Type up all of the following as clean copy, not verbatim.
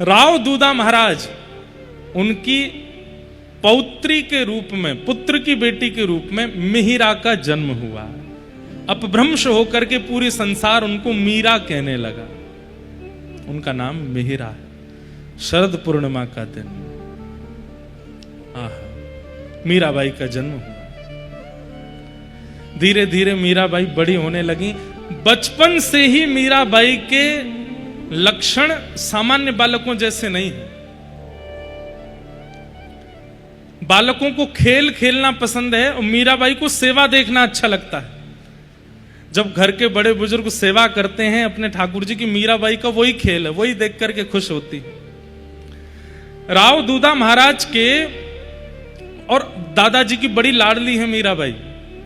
राव दूधा महाराज उनकी पौत्री के रूप में, पुत्र की बेटी के रूप में मिहिरा का जन्म हुआ। अपभ्रंश होकर के पूरी संसार उनको मीरा कहने लगा। उनका नाम मिहिरा है। शरद पूर्णिमा का दिन मीराबाई का जन्म हुआ। धीरे धीरे मीराबाई बड़ी होने लगी। बचपन से ही मीराबाई के लक्षण सामान्य बालकों जैसे नहीं है। बालकों को खेल खेलना पसंद है और मीराबाई को सेवा देखना अच्छा लगता है। जब घर के बड़े बुजुर्ग सेवा करते हैं अपने ठाकुर जी की, मीराबाई का वही खेल है, वही देख करके खुश होती है। राव दूधा महाराज के और दादाजी की बड़ी लाडली है मीराबाई।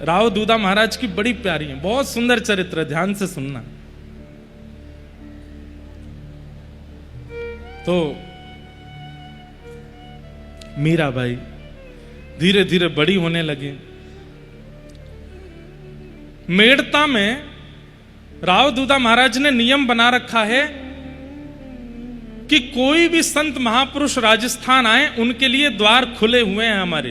राव दूधा महाराज की बड़ी प्यारी है, बहुत सुंदर चरित्र है, ध्यान से सुनना। तो मीराबाई धीरे धीरे बड़ी होने लगी। मेड़ता में राव दूधा महाराज ने नियम बना रखा है कि कोई भी संत महापुरुष राजस्थान आए उनके लिए द्वार खुले हुए हैं। हमारे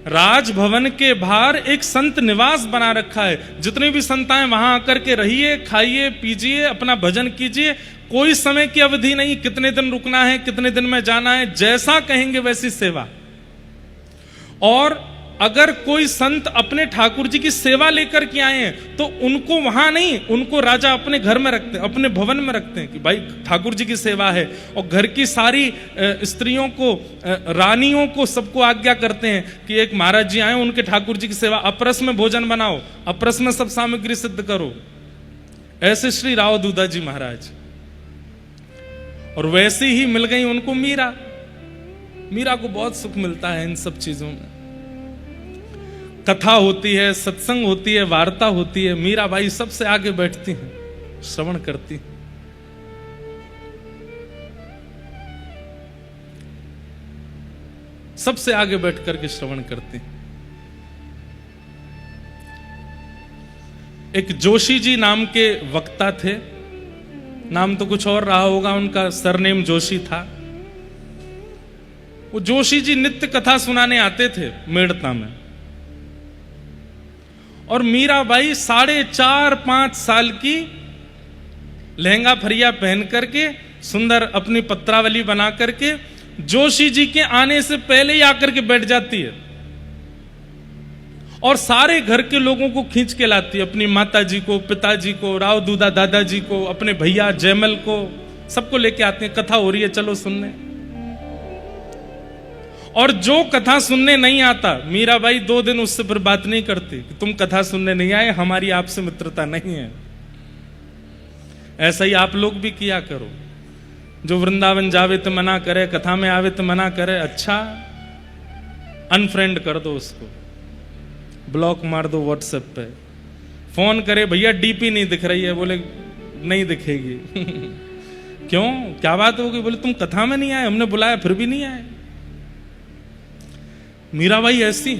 राजभवन के बाहर एक संत निवास बना रखा है। जितने भी संत आए वहां आकर के रहिए, खाइए, पीजिए, अपना भजन कीजिए। कोई समय की अवधि नहीं, कितने दिन रुकना है, कितने दिन में जाना है, जैसा कहेंगे वैसी सेवा। और अगर कोई संत अपने ठाकुर जी की सेवा लेकर के आए हैं तो उनको वहां नहीं, उनको राजा अपने घर में रखते हैं, अपने भवन में रखते हैं कि भाई ठाकुर जी की सेवा है। और घर की सारी स्त्रियों को, रानियों को, सबको आज्ञा करते हैं कि एक महाराज जी आए, उनके ठाकुर जी की सेवा, अपरस में भोजन बनाओ, अपरस में सब सामग्री सिद्ध करो। ऐसे श्री राव दूधा जी महाराज। और वैसी ही मिल गई उनको मीरा। मीरा को बहुत सुख मिलता है इन सब चीजों में। कथा होती है, सत्संग होती है, वार्ता होती है, मीराबाई सबसे आगे बैठती हैं, श्रवण करती हैं। सबसे आगे बैठ करके श्रवण करती हैं। एक जोशी जी नाम के वक्ता थे, नाम तो कुछ और रहा होगा, उनका सरनेम जोशी था। वो जोशी जी नित्य कथा सुनाने आते थे मेड़ता में। और मीराबाई 4.5-5 साल की लहंगा फरिया पहन करके, सुंदर अपनी पत्रावली बना करके जोशी जी के आने से पहले ही आकर के बैठ जाती है। और सारे घर के लोगों को खींच के लाती है, अपनी माता जी को, पिताजी को, राव दूधा दादाजी को, अपने भैया जयमल को, सबको लेके आते हैं। कथा हो रही है, चलो सुनने। और जो कथा सुनने नहीं आता, मीराबाई 2 दिन उससे फिर बात नहीं करती कि तुम कथा सुनने नहीं आए, हमारी आपसे मित्रता नहीं है। ऐसा ही आप लोग भी किया करो। जो वृंदावन जावे तो मना करे, कथा में आवे तो मना करे, अच्छा अनफ्रेंड कर दो उसको, ब्लॉक मार दो व्हाट्सएप पे। फोन करे, भैया डीपी नहीं दिख रही है, बोले नहीं दिखेगी। क्यों, क्या बात होगी? बोले तुम कथा में नहीं आए, हमने बुलाया फिर भी नहीं आए। मीराबाई ऐसी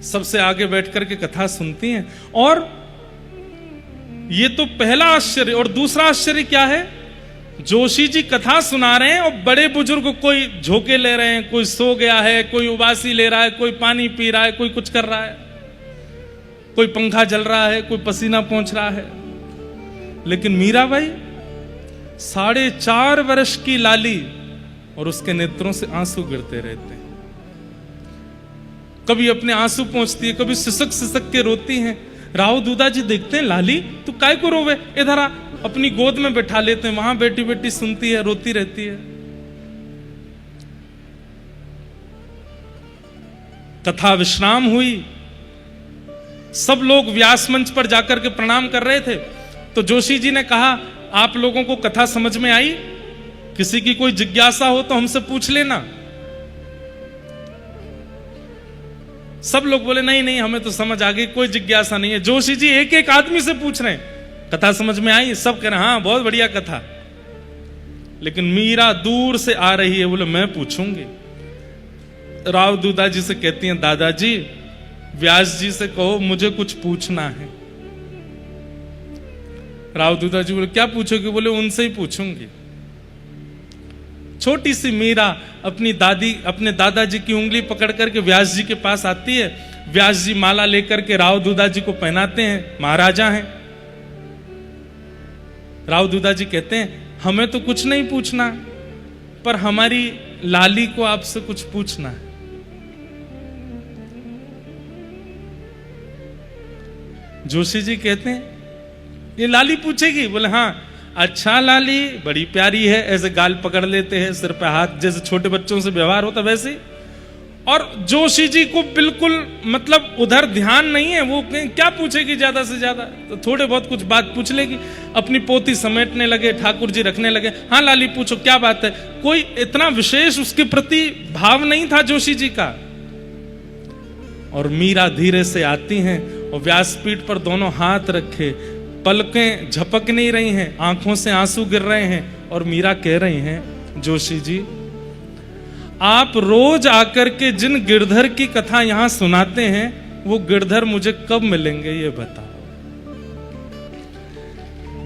सबसे आगे बैठ करके कथा सुनती हैं। और ये तो पहला आश्चर्य। और दूसरा आश्चर्य क्या है, जोशी जी कथा सुना रहे हैं और बड़े बुजुर्ग कोई झोंके ले रहे हैं, कोई सो गया है, कोई उबासी ले रहा है, कोई पानी पी रहा है, कोई कुछ कर रहा है, कोई पंखा जल रहा है, कोई पसीना पोंछ रहा है। लेकिन मीराबाई 4.5 वर्ष की लाली और उसके नेत्रों से आंसू गिरते रहते हैं। कभी अपने आंसू पोंछती है, कभी सिसक सिसक के रोती हैं। राव दूधा जी देखते हैं, लाली तू काय को रोवे, इधर आ। अपनी गोद में बैठा लेते हैं, वहां बैठी बैठी सुनती है, रोती रहती है। कथा विश्राम हुई, सब लोग व्यास मंच पर जाकर के प्रणाम कर रहे थे। तो जोशी जी ने कहा, आप लोगों को कथा समझ में आई? किसी की कोई जिज्ञासा हो तो हमसे पूछ लेना। सब लोग बोले नहीं नहीं, हमें तो समझ आ गई, कोई जिज्ञासा नहीं है। जोशी जी एक एक आदमी से पूछ रहे हैं, कथा समझ में आई? सब कह रहे हैं हाँ बहुत बढ़िया कथा। लेकिन मीरा दूर से आ रही है, बोले मैं पूछूंगी। राव दूधा जी से कहती हैं, दादाजी व्यास जी से कहो मुझे कुछ पूछना है। राव दूधा जी बोले क्या पूछोगे? बोले उनसे ही पूछूंगी। छोटी सी मीरा अपने दादाजी की उंगली पकड़ करके व्यास जी के पास आती है। व्यास जी माला लेकर के राव दूधा जी को पहनाते हैं, महाराजा हैं। राव दूधा जी कहते हैं हमें तो कुछ नहीं पूछना, पर हमारी लाली को आपसे कुछ पूछना है। जोशी जी कहते हैं ये लाली पूछेगी? बोले हाँ। अच्छा लाली बड़ी प्यारी है, ऐसे गाल पकड़ लेते हैं, सिर पे हाथ, जैसे छोटे बच्चों से व्यवहार होता वैसे ही। और जोशी जी को बिल्कुल मतलब उधर ध्यान नहीं है, वो क्या पूछेगी ज्यादा से ज्यादा, तो थोड़े बहुत कुछ बात पूछ लेगी। अपनी पोती समेटने लगे, ठाकुर जी रखने लगे। हाँ लाली पूछो क्या बात है। कोई इतना विशेष उसके प्रति भाव नहीं था जोशी जी का। और मीरा धीरे से आती हैं और व्यासपीठ पर दोनों हाथ रखे, पलकें झपक नहीं रही हैं, आंखों से आंसू गिर रहे हैं, और मीरा कह रही हैं जोशी जी आप रोज आकर के जिन गिरधर की कथा यहां सुनाते हैं वो गिरधर मुझे कब मिलेंगे ये बताओ।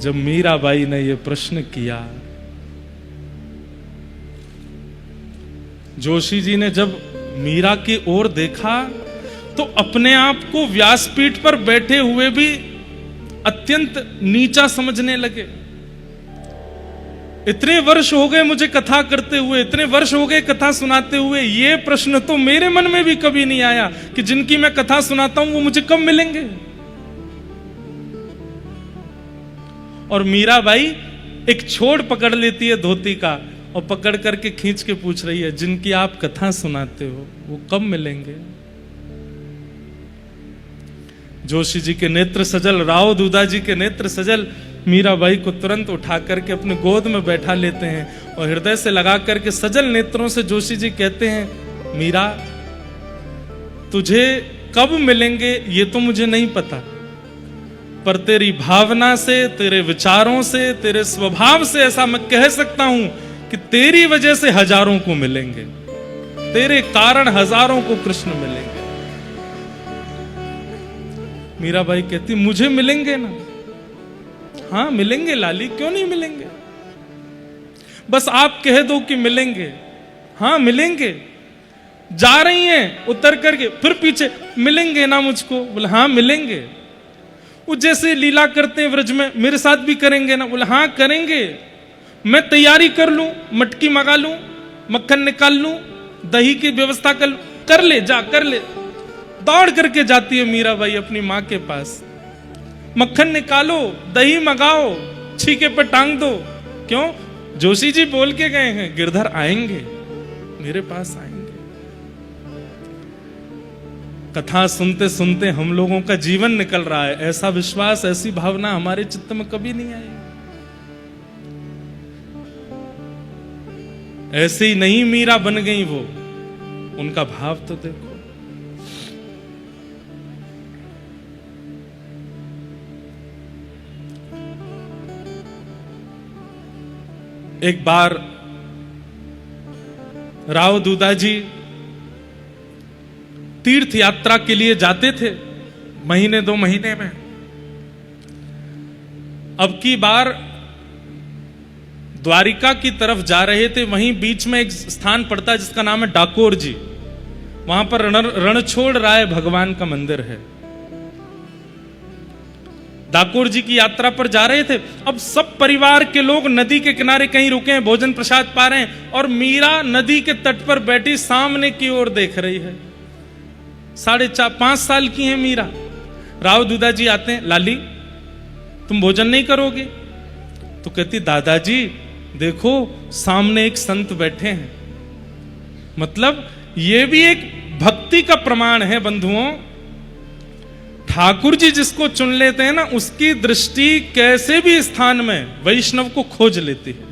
जब मीराबाई ने ये प्रश्न किया, जोशी जी ने जब मीरा की ओर देखा तो अपने आप को व्यासपीठ पर बैठे हुए भी अत्यंत नीचा समझने लगे। इतने वर्ष हो गए मुझे कथा करते हुए, इतने वर्ष हो गए कथा सुनाते हुए, ये प्रश्न तो मेरे मन में भी कभी नहीं आया कि जिनकी मैं कथा सुनाता हूं वो मुझे कब मिलेंगे। और मीराबाई एक छोड़ पकड़ लेती है धोती का और पकड़ करके खींच के पूछ रही है जिनकी आप कथा सुनाते हो वो कब मिलेंगे। जोशी जी के नेत्र सजल, राव दूधा जी के नेत्र सजल, मीराबाई को तुरंत उठा करके अपने गोद में बैठा लेते हैं और हृदय से लगा करके सजल नेत्रों से जोशी जी कहते हैं मीरा तुझे कब मिलेंगे ये तो मुझे नहीं पता, पर तेरी भावना से, तेरे विचारों से, तेरे स्वभाव से ऐसा मैं कह सकता हूं कि तेरी वजह से हजारों को मिलेंगे, तेरे कारण हजारों को कृष्ण मिलेंगे। मीराबाई कहती मुझे मिलेंगे ना? हाँ मिलेंगे लाली, क्यों नहीं मिलेंगे, बस आप कह दो कि मिलेंगे। हाँ मिलेंगे। जा रही हैं उतर करके फिर पीछे, मिलेंगे ना मुझको? बोले हाँ मिलेंगे। वो जैसे लीला करते हैं व्रज में, मेरे साथ भी करेंगे ना? बोले हाँ करेंगे। मैं तैयारी कर लूं, मटकी मंगा लूं, मक्खन निकाल लूं, दही की व्यवस्था कर ले, जा कर ले। दौड़ करके जाती है मीराबाई अपनी मां के पास, मक्खन निकालो, दही मंगाओ, छीके पर टांग दो। क्यों? जोशी जी बोल के गए हैं गिरधर आएंगे, मेरे पास आएंगे। कथा सुनते सुनते हम लोगों का जीवन निकल रहा है, ऐसा विश्वास, ऐसी भावना हमारे चित्त में कभी नहीं आई। ऐसे ही नहीं मीरा बन गई वो, उनका भाव तो देखो। एक बार राव दूधा जी तीर्थ यात्रा के लिए जाते थे, महीने 2 महीने में। अब की बार द्वारिका की तरफ जा रहे थे, वहीं बीच में एक स्थान पड़ता है जिसका नाम है डाकोर जी। वहां पर रणछोड़ राय भगवान का मंदिर है। डाकोर जी की यात्रा पर जा रहे थे। अब सब परिवार के लोग नदी के किनारे कहीं रुके हैं, भोजन प्रसाद पा रहे हैं, और मीरा नदी के तट पर बैठी सामने की ओर देख रही है। 4.5-5 साल की है मीरा। राव दूधा जी आते हैं, लाली तुम भोजन नहीं करोगे? तो कहती दादाजी देखो सामने एक संत बैठे हैं। मतलब यह भी एक भक्ति का प्रमाण है बंधुओं। ठाकुर जी जिसको चुन लेते हैं ना, उसकी दृष्टि कैसे भी स्थान में वैष्णव को खोज लेती है,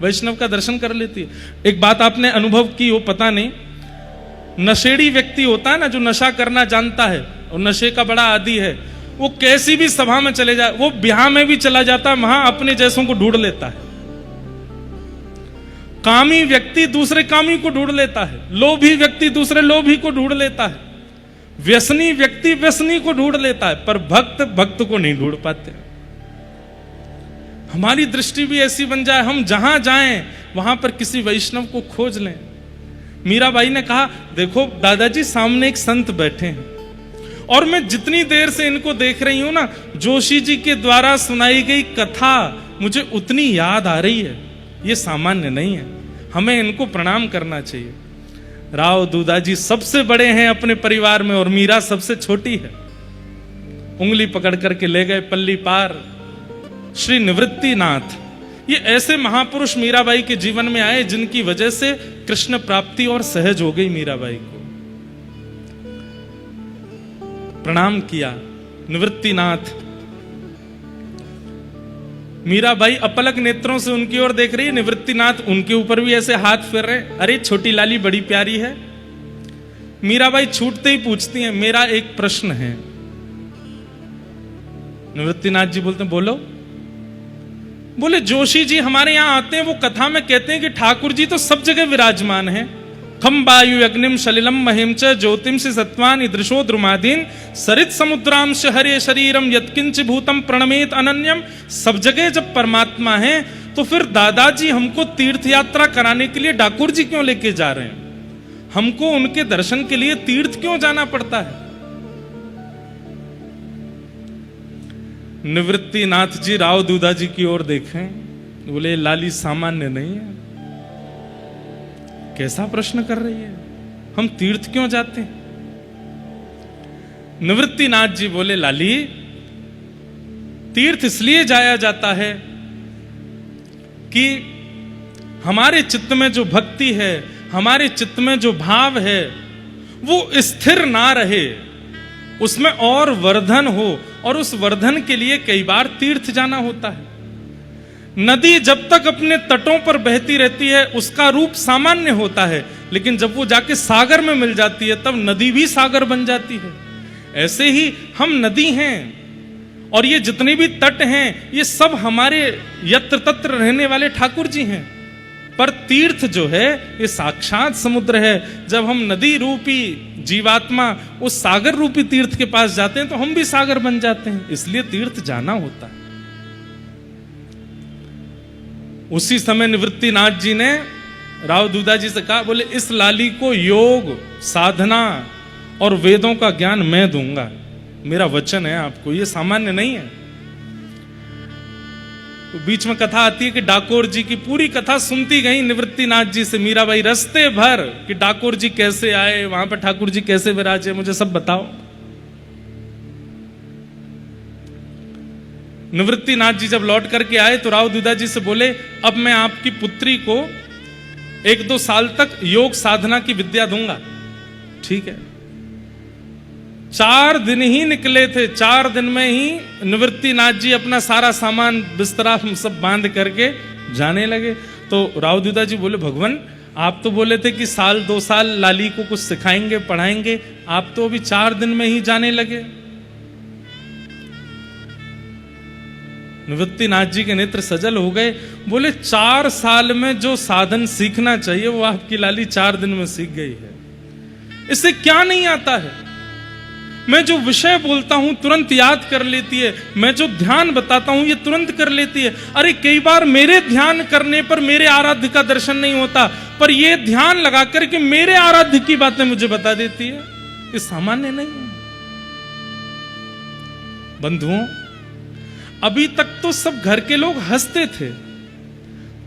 वैष्णव का दर्शन कर लेती है। एक बात आपने अनुभव की हो पता नहीं, नशेड़ी व्यक्ति होता है ना जो नशा करना जानता है और नशे का बड़ा आदी है, वो कैसी भी सभा में चले जाए, वो ब्याह में भी चला जाता है, वहां अपने जैसों को ढूंढ लेता है। कामी व्यक्ति दूसरे कामी को ढूंढ लेता है, लोभी व्यक्ति दूसरे लोभी को ढूंढ लेता है, व्यसनी व्यक्ति व्यसनी को ढूंढ लेता है, पर भक्त भक्त को नहीं ढूंढ पाते। हमारी दृष्टि भी ऐसी बन जाए, हम जहां जाएं वहां पर किसी वैष्णव को खोज लें। मीराबाई ने कहा, देखो दादाजी सामने एक संत बैठे हैं और मैं जितनी देर से इनको देख रही हूं ना, जोशी जी के द्वारा सुनाई गई कथा मुझे उतनी याद आ रही है। ये सामान्य नहीं है, हमें इनको प्रणाम करना चाहिए। राव दूधाजी सबसे बड़े हैं अपने परिवार में और मीरा सबसे छोटी है। उंगली पकड़ करके ले गए पल्ली पार। श्री निवृत्तिनाथ, ये ऐसे महापुरुष मीराबाई के जीवन में आए जिनकी वजह से कृष्ण प्राप्ति और सहज हो गई मीराबाई को। प्रणाम किया निवृत्तिनाथ। मीराबाई अपलक नेत्रों से उनकी ओर देख रही है, निवृत्तिनाथ उनके ऊपर भी ऐसे हाथ फेर रहे। अरे छोटी लाली बड़ी प्यारी है। मीराबाई छूटते ही पूछती हैं, मेरा एक प्रश्न है। निवृत्तिनाथ जी बोलते हैं, बोलो। बोले, जोशी जी हमारे यहां आते हैं, वो कथा में कहते हैं कि ठाकुर जी तो सब जगह विराजमान है। खम वायु अग्निम सलिलम महिम च ज्योतिम से सत्वान ईदृशो द्रुमादीन सरित समुद्राम हरे शरीरम यत्किंच भूतम प्रणमेत अनन्यम। सब जगह जब परमात्मा है तो फिर दादाजी हमको तीर्थ यात्रा कराने के लिए डाकुर जी क्यों लेके जा रहे हैं? हमको उनके दर्शन के लिए तीर्थ क्यों जाना पड़ता है? निवृत्तिनाथ जी राव दूधाजी की ओर देखें, बोले लाली सामान्य नहीं है। कैसा प्रश्न कर रही है, हम तीर्थ क्यों जाते हैं? निवृत्तिनाथ जी बोले, लाली तीर्थ इसलिए जाया जाता है कि हमारे चित्त में जो भक्ति है, हमारे चित्त में जो भाव है, वो स्थिर ना रहे, उसमें और वर्धन हो, और उस वर्धन के लिए कई बार तीर्थ जाना होता है। नदी जब तक अपने तटों पर बहती रहती है उसका रूप सामान्य होता है, लेकिन जब वो जाके सागर में मिल जाती है तब नदी भी सागर बन जाती है। ऐसे ही हम नदी हैं और ये जितने भी तट हैं ये सब हमारे यत्र तत्र रहने वाले ठाकुर जी हैं। पर तीर्थ जो है ये साक्षात समुद्र है। जब हम नदी रूपी जीवात्मा उस सागर रूपी तीर्थ के पास जाते हैं तो हम भी सागर बन जाते हैं, इसलिए तीर्थ जाना होता है। उसी समय निवृत्तिनाथ जी ने राव दूधाजी से कहा, बोले इस लाली को योग, साधना और वेदों का ज्ञान मैं दूंगा, मेरा वचन है आपको, ये सामान्य नहीं है। तो बीच में कथा आती है कि डाकोर जी की पूरी कथा सुनती गई निवृत्तिनाथ जी से मीराबाई रस्ते भर कि डाकोर जी कैसे आए, वहां पर ठाकुर जी कैसे विराजे, मुझे सब बताओ। निवृत्तिनाथ जी जब लौट करके आए तो राव दूधाजी से बोले, अब मैं आपकी पुत्री को 1-2 साल तक योग साधना की विद्या दूंगा। ठीक है। 4 दिन ही निकले थे, 4 दिन में ही निवृत्तिनाथ जी अपना सारा सामान बिस्तरा सब बांध करके जाने लगे। तो राव दूधाजी बोले, भगवान आप तो बोले थे कि 1-2 साल लाली को कुछ सिखाएंगे पढ़ाएंगे, आप तो अभी 4 दिन में ही जाने लगे। निवृत्तिनाथ जी के नेत्र सजल हो गए। बोले 4 साल में जो साधन सीखना चाहिए वो आपकी लाली 4 दिन में सीख गई है। इससे क्या नहीं आता है? मैं जो विषय बोलता हूं तुरंत याद कर लेती है, मैं जो ध्यान बताता हूं ये तुरंत कर लेती है। अरे कई बार मेरे ध्यान करने पर मेरे आराध्य का दर्शन नहीं होता, पर ये ध्यान लगा करके मेरे आराध्य की बातें मुझे बता देती है। ये सामान्य नहीं है। बंधुओं, अभी तक तो सब घर के लोग हंसते थे,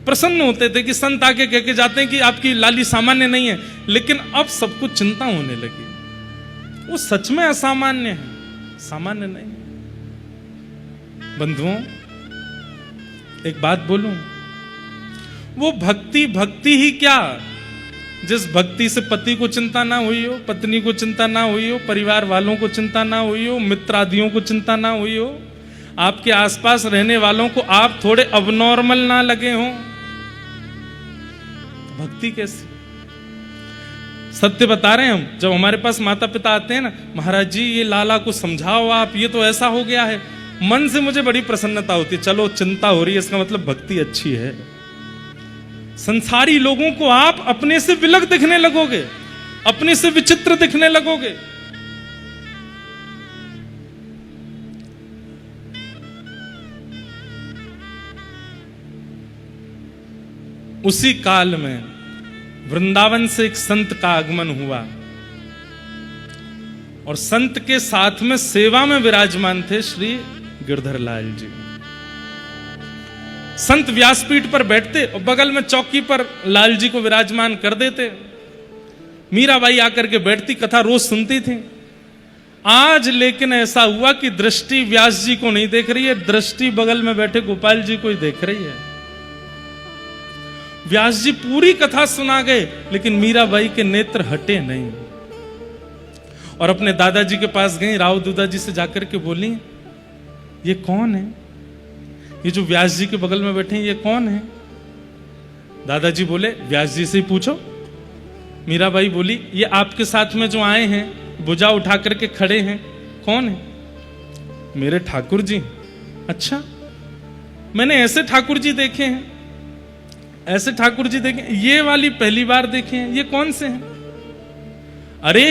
प्रसन्न होते थे कि संत आके कह के जाते हैं कि आपकी लाली सामान्य नहीं है, लेकिन अब सबको चिंता होने लगी। वो सच में असामान्य है, सामान्य नहीं। बंधुओं, एक बात बोलूं, वो भक्ति भक्ति ही क्या, जिस भक्ति से पति को चिंता ना हुई हो, पत्नी को चिंता ना हुई हो, परिवार वालों को चिंता ना हुई हो, मित्रादियों को चिंता ना हुई हो, आपके आसपास रहने वालों को आप थोड़े अबनॉर्मल ना लगे हों, भक्ति कैसी? सत्य बता रहे हैं हम। जब हमारे पास माता पिता आते हैं ना, महाराज जी ये लाला को समझाओ आप, ये तो ऐसा हो गया है, मन से मुझे बड़ी प्रसन्नता होती है। चलो चिंता हो रही है, इसका मतलब भक्ति अच्छी है। संसारी लोगों को आप अपने से विलग दिखने लगोगे, अपने से विचित्र दिखने लगोगे। उसी काल में वृंदावन से एक संत का आगमन हुआ और संत के साथ में सेवा में विराजमान थे श्री गिरधर लाल जी। संत व्यासपीठ पर बैठते और बगल में चौकी पर लाल जी को विराजमान कर देते। मीराबाई आकर के बैठती, कथा रोज सुनती थी। आज लेकिन ऐसा हुआ कि दृष्टि व्यास जी को नहीं देख रही है, दृष्टि बगल में बैठे गोपाल जी को ही देख रही है। व्यास जी पूरी कथा सुना गए, लेकिन मीराबाई के नेत्र हटे नहीं और अपने दादाजी के पास गई। राव दूधा जी से जाकर के बोली, ये कौन है? ये जो व्यास जी के बगल में बैठे हैं, ये कौन है? दादाजी बोले, व्यास जी से ही पूछो। मीराबाई बोली, ये आपके साथ में जो आए हैं, भुजा उठा करके खड़े हैं, कौन है? मेरे ठाकुर जी। अच्छा, मैंने ऐसे ठाकुर जी देखे हैं, ऐसे ठाकुर जी देखे, ये वाली पहली बार देखे हैं। ये कौन से हैं? अरे,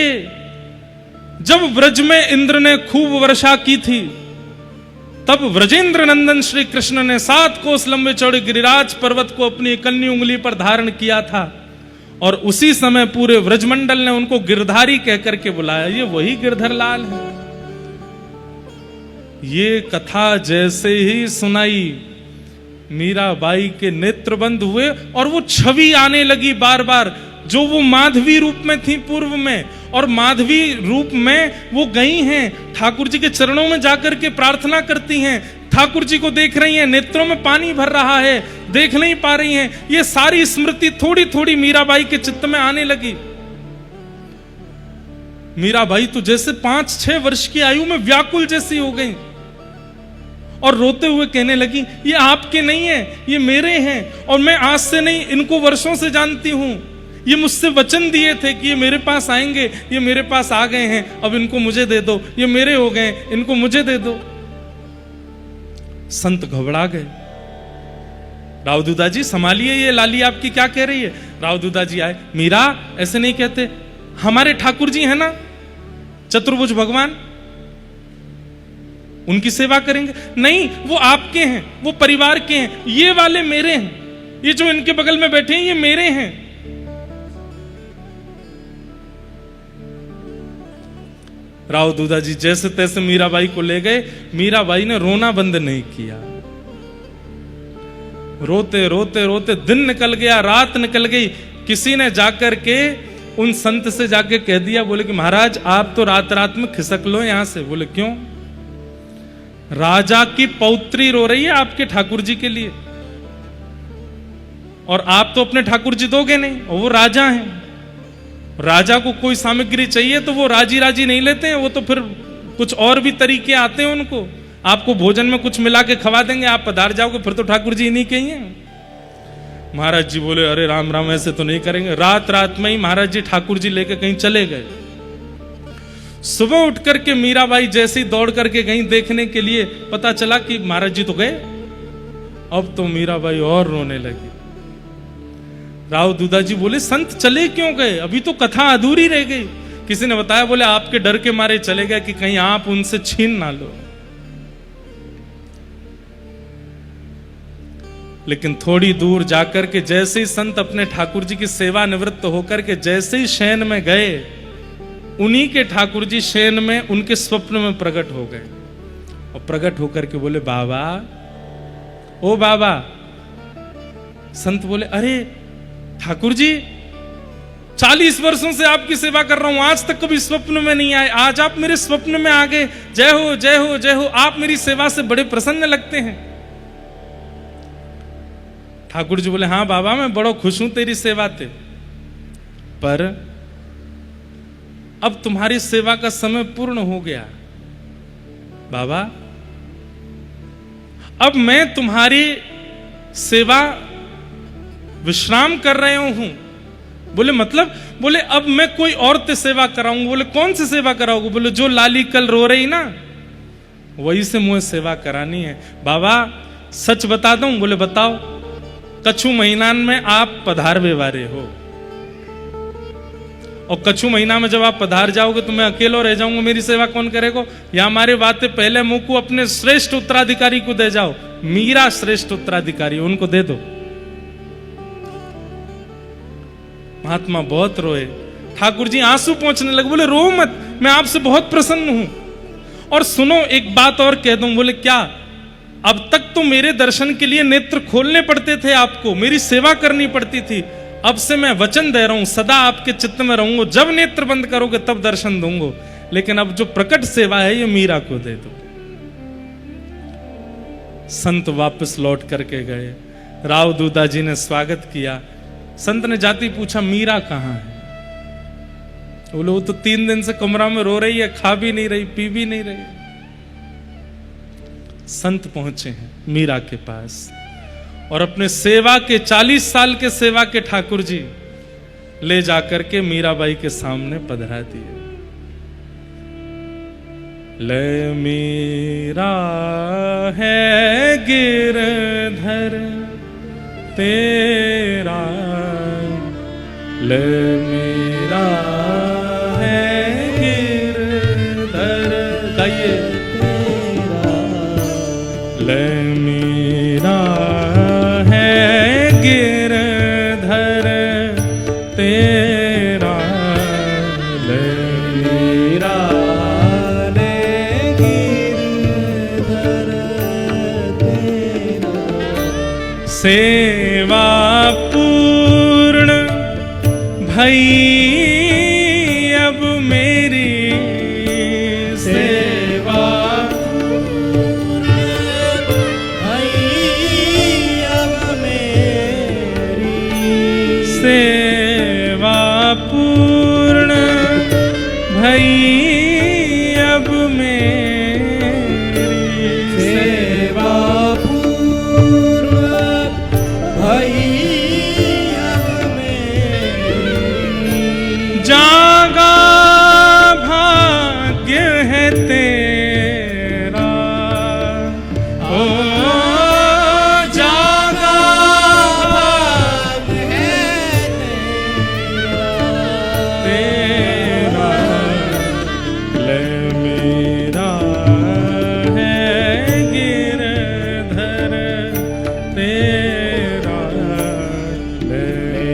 जब व्रज में इंद्र ने खूब वर्षा की थी, तब व्रजेंद्र नंदन श्री कृष्ण ने 7 कोस लंबे चौड़े गिरिराज पर्वत को अपनी इकन्नी उंगली पर धारण किया था और उसी समय पूरे व्रजमंडल ने उनको गिरधारी कहकर के बुलाया। ये वही गिरधर लाल है। ये कथा जैसे ही सुनाई, मीराबाई के नेत्र बंद हुए और वो छवि आने लगी बार बार, जो वो माधवी रूप में थी पूर्व में, और माधवी रूप में वो गई हैं, ठाकुर जी के चरणों में जाकर के प्रार्थना करती हैं, ठाकुर जी को देख रही हैं, नेत्रों में पानी भर रहा है, देख नहीं पा रही हैं। ये सारी स्मृति थोड़ी थोड़ी मीराबाई के चित्त में आने लगी। मीराबाई तो जैसे 5-6 वर्ष की आयु में व्याकुल जैसी हो गई और रोते हुए कहने लगी, ये आपके नहीं है, ये मेरे हैं और मैं आज से नहीं, इनको वर्षों से जानती हूं। ये मुझसे वचन दिए थे कि ये मेरे पास आएंगे, ये मेरे पास आ गए हैं, अब इनको मुझे दे दो, ये मेरे हो गए, इनको मुझे दे दो। संत घबरा गए। राव दूधा जी संभालिए, ये लाली आपकी क्या कह रही है? राव दूधा जी आए, मीरा ऐसे नहीं कहते, हमारे ठाकुर जी है ना चतुर्भुज भगवान, उनकी सेवा करेंगे। नहीं, वो आपके हैं, वो परिवार के हैं, ये वाले मेरे हैं, ये जो इनके बगल में बैठे हैं ये मेरे हैं। राव दूधा जी जैसे तैसे मीराबाई को ले गए। मीराबाई ने रोना बंद नहीं किया। रोते रोते रोते दिन निकल गया, रात निकल गई। किसी ने जाकर के उन संत से जाके कह दिया, बोले कि महाराज आप तो रात रात में खिसक लो यहां से। बोले क्यों? राजा की पौत्री रो रही है आपके ठाकुर जी के लिए, और आप तो अपने ठाकुर जी दोगे नहीं, और वो राजा हैं। राजा को कोई सामग्री चाहिए तो वो राजी राजी नहीं लेते हैं, वो तो फिर कुछ और भी तरीके आते हैं उनको। आपको भोजन में कुछ मिला के खवा देंगे, आप पधार जाओगे, फिर तो ठाकुर जी नहीं कहिए। महाराज जी बोले, अरे राम राम, ऐसे तो नहीं करेंगे। रात रात में ही महाराज जी ठाकुर जी लेके कहीं चले गए। सुबह उठ करके मीराबाई जैसे ही दौड़ करके गई देखने के लिए, पता चला कि महाराज जी तो गए। अब तो मीराबाई और रोने लगी। राव दूधा जी बोले, संत चले क्यों गए? अभी तो कथा अधूरी रह गई। किसी ने बताया, बोले आपके डर के मारे चले गए कि कहीं आप उनसे छीन ना लो। लेकिन थोड़ी दूर जाकर के जैसे ही संत अपने ठाकुर जी की सेवा निवृत्त होकर के जैसे ही शयन में गए, उन्हीं के ठाकुर जी शयन में उनके स्वप्न में प्रकट हो गए। और प्रकट होकर के बोले, बाबा, ओ बाबा। संत बोले, अरे ठाकुर जी 40 वर्षों से आपकी सेवा कर रहा हूं, आज तक कभी स्वप्न में नहीं आए, आज आप मेरे स्वप्न में आ गए। जय हो जय हो जय हो, आप मेरी सेवा से बड़े प्रसन्न लगते हैं। ठाकुर जी बोले, हाँ बाबा, मैं बड़ा खुश हूं तेरी सेवा से, पर अब तुम्हारी सेवा का समय पूर्ण हो गया। बाबा, अब मैं तुम्हारी सेवा विश्राम कर रहे हूं। बोले मतलब? बोले अब मैं कोई और ते सेवा कराऊंगा। बोले कौन सी सेवा कराओगे? बोले जो लाली कल रो रही ना, वही से मुझे सेवा करानी है। बाबा सच बता दूं? बोले बताओ। कछु महीना में आप पधारवे वाले हो, और कछु महीना में जब आप पधार जाओगे तो मैं अकेला रह जाऊंगा, मेरी सेवा कौन करेगा? या हमारे बातें पहले मुंह को अपने श्रेष्ठ उत्तराधिकारी को दे जाओ। मीरा श्रेष्ठ उत्तराधिकारी, उनको दे दो। महात्मा बहुत रोए। ठाकुर जी आंसू पहुंचने लगे, बोले रो मत, मैं आपसे बहुत प्रसन्न हूं। और सुनो एक बात और कह दूं। बोले क्या? अब तक तो मेरे दर्शन के लिए नेत्र खोलने पड़ते थे, आपको मेरी सेवा करनी पड़ती थी। अब से मैं वचन दे रहा हूं, सदा आपके चित्त में रहूंगा, जब नेत्र बंद करोगे तब दर्शन दूंगा। लेकिन अब जो प्रकट सेवा है ये मीरा को दे दो। संत वापस लौट करके गए। राव दूता जी ने स्वागत किया। संत ने जाती पूछा, मीरा कहां है? बोले वो तो 3 दिन से कमरा में रो रही है, खा भी नहीं रही, पी भी नहीं रही। संत पहुंचे हैं मीरा के पास और अपने सेवा के 40 साल के सेवा के ठाकुर जी ले जाकर के मीराबाई के सामने पधरा दिए। ले मीरा है गिरधर तेरा, ले मीरा है गिरधर, गाइए। ले मीरा है गिरधर तेरा, ले मीरा सेवा पूर्ण भई अब मेरी, सेवा पूर्ण भई अब मेरी, सेवा पूर्ण भई अब मेरी, सेवा जागा भाग्य है तेरा, ओ जागा भाग्य है तेरा, ले मेरा है गिरधर तेरा, ले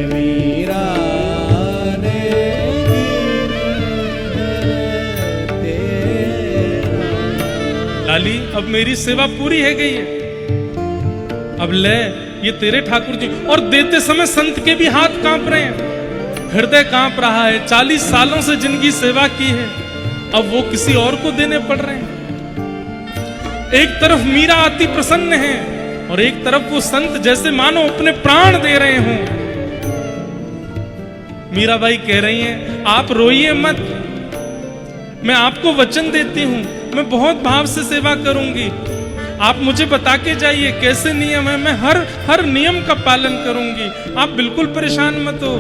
मेरा लाली, अब मेरी सेवा पूरी है गई है, अब ले ये तेरे ठाकुर जी। और देते समय संत के भी हाथ कांप रहे हैं, हृदय कांप रहा है। 40 सालों से जिनकी सेवा की है अब वो किसी और को देने पड़ रहे हैं। एक तरफ मीरा अति प्रसन्न है और एक तरफ वो संत जैसे मानो अपने प्राण दे रहे हों। मीराबाई कह रही हैं, आप रोइए मत, मैं आपको वचन देती हूं, मैं बहुत भाव से सेवा करूंगी। आप मुझे बता के जाइए कैसे नियम है, मैं हर नियम का पालन करूंगी, आप बिल्कुल परेशान मत हो।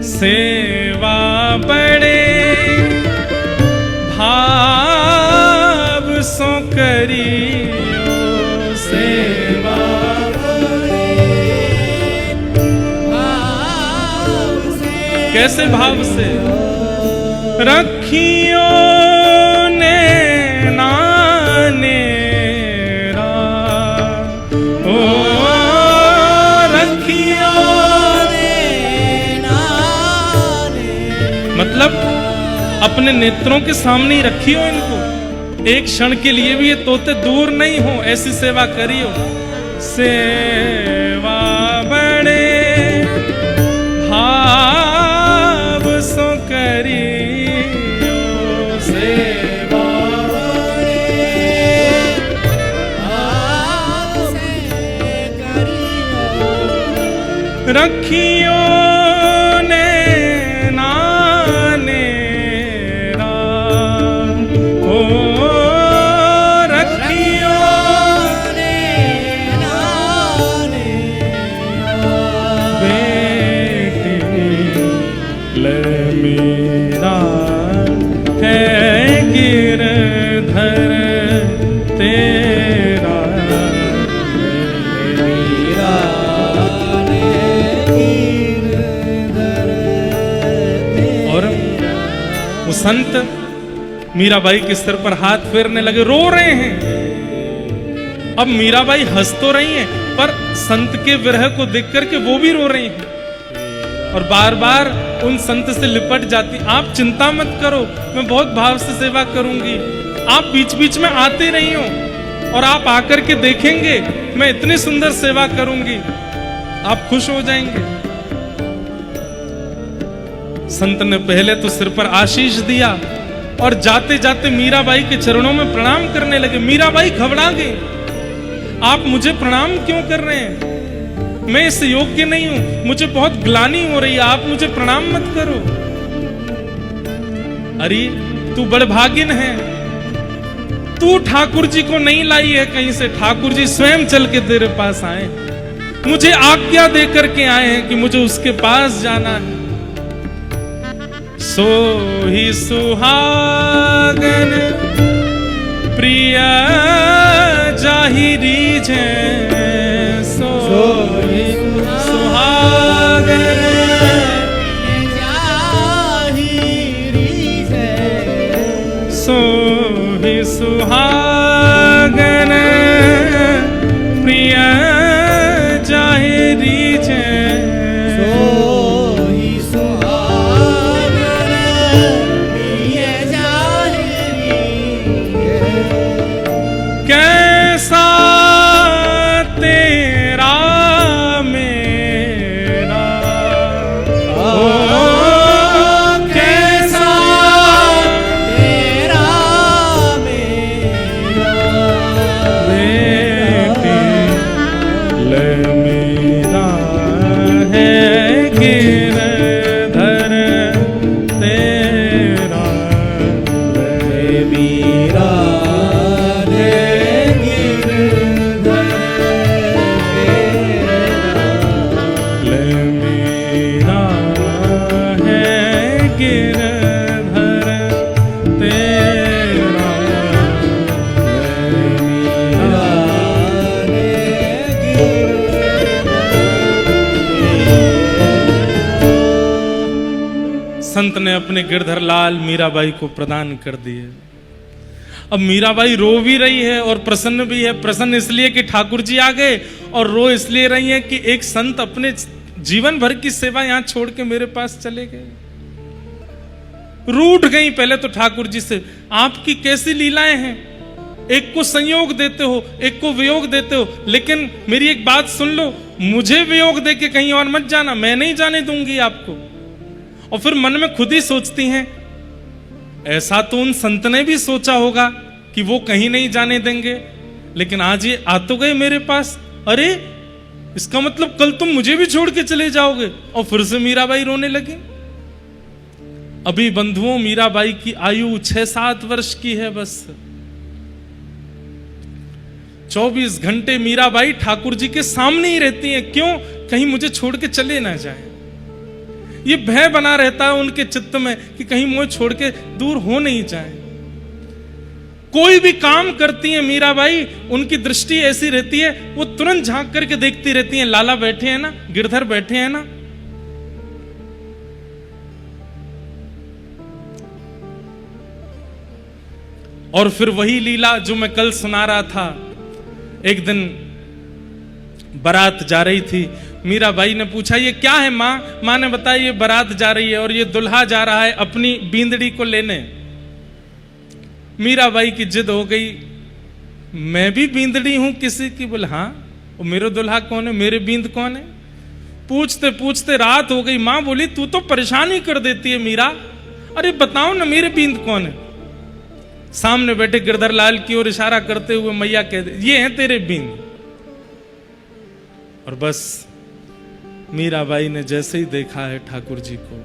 सेवा बड़े भाव सो करियो, सेवा भाव से, कैसे भाव से? रखियो ने नानेरा, ओ रखियो ने नाने, मतलब अपने नेत्रों के सामने ही रखियो इनको, एक क्षण के लिए भी ये तोते दूर नहीं हो, ऐसी सेवा करियो। सेवा बड़े भाव सो करियो, सेवा रखियो ने नानेरा, ओ रखियो ने नानेरा, बेटी ले मेरा है गिरधर तेरा, मेरा और वो संत मीराबाई के सिर पर हाथ फेरने लगे, रो रहे हैं। अब मीराबाई हंस तो रही हैं, पर संत के विरह को देख करके वो भी रो रही हैं और बार बार उन संत से लिपट जाती। आप चिंता मत करो, मैं बहुत भाव से सेवा करूंगी, आप बीच बीच में आते रही हो और आप आकर के देखेंगे मैं इतनी सुंदर सेवा करूंगी, आप खुश हो जाएंगे। संत ने पहले तो सिर पर आशीष दिया और जाते जाते मीराबाई के चरणों में प्रणाम करने लगे। मीराबाई घबरा गई, आप मुझे प्रणाम क्यों कर रहे हैं, मैं इस योग्य नहीं हूं, मुझे बहुत ग्लानि हो रही है, आप मुझे प्रणाम मत करो। अरे तू बड़भागिन है, तू ठाकुर जी को नहीं लाई है कहीं से, ठाकुर जी स्वयं चल के तेरे पास आए, मुझे आज्ञा दे करके आए हैं कि मुझे उसके पास जाना है। सो ही सुहागन प्रिय जाहिरी जै, सो ही सुहागन जाहिरी जै, सो ही सुहागन प्रिय जाहिरी जै, कैसा तेरा मेरा, ओ कैसा तेरा मेरा, बेटे ले मेरा है गिरधर तेरा, ले मेरा संत ने अपने गिरधर लाल मीराबाई को प्रदान कर दिए। अब मीराबाई रो भी रही है और प्रसन्न भी है। प्रसन्न इसलिए कि ठाकुर जी आ गए, और रो इसलिए रही है कि एक संत अपने जीवन भर की सेवा यहां छोड़ के मेरे पास चले गए। रूठ गई पहले तो ठाकुर जी से, आपकी कैसी लीलाएं हैं, एक को संयोग देते हो, एक को वियोग देते हो, लेकिन मेरी एक बात सुन लो, मुझे वियोग दे के कहीं और मत जाना, मैं नहीं जाने दूंगी आपको। और फिर मन में खुद ही सोचती हैं, ऐसा तो उन संत ने भी सोचा होगा कि वो कहीं नहीं जाने देंगे, लेकिन आज ये आ तो गए मेरे पास, अरे इसका मतलब कल तुम मुझे भी छोड़ के चले जाओगे। और फिर से मीराबाई रोने लगी। अभी बंधुओं मीराबाई की आयु 6-7 वर्ष की है बस। 24 घंटे मीराबाई ठाकुर जी के सामने ही रहती हैं। क्यों? कहीं मुझे छोड़ के चले ना जाए। ये भय बना रहता है उनके चित्त में कि कहीं मुझे छोड़ के दूर हो नहीं जाए। कोई भी काम करती है मीराबाई, उनकी दृष्टि ऐसी रहती है, वो तुरंत झांक करके देखती रहती हैं, लाला बैठे हैं ना, गिरधर बैठे हैं ना। और फिर वही लीला जो मैं कल सुना रहा था। एक दिन बारात जा रही थी, मीराबाई ने पूछा ये क्या है माँ? माँ ने बताया ये बारात जा रही है और ये दुल्हा जा रहा है अपनी बींदड़ी को लेने। मीराबाई की जिद हो गई, मैं भी बींदड़ी हूं किसी की? बोले हाँ। और मेरा दुल्हा कौन है, मेरे बींद कौन है? पूछते पूछते रात हो गई। माँ बोली तू तो परेशान ही कर देती है मीरा, अरे बताओ ना मेरे बींद कौन है? सामने बैठे गिरधर लाल की ओर इशारा करते हुए मैया कहते ये हैं तेरे बींद। और बस मीराबाई ने जैसे ही देखा है ठाकुर जी को,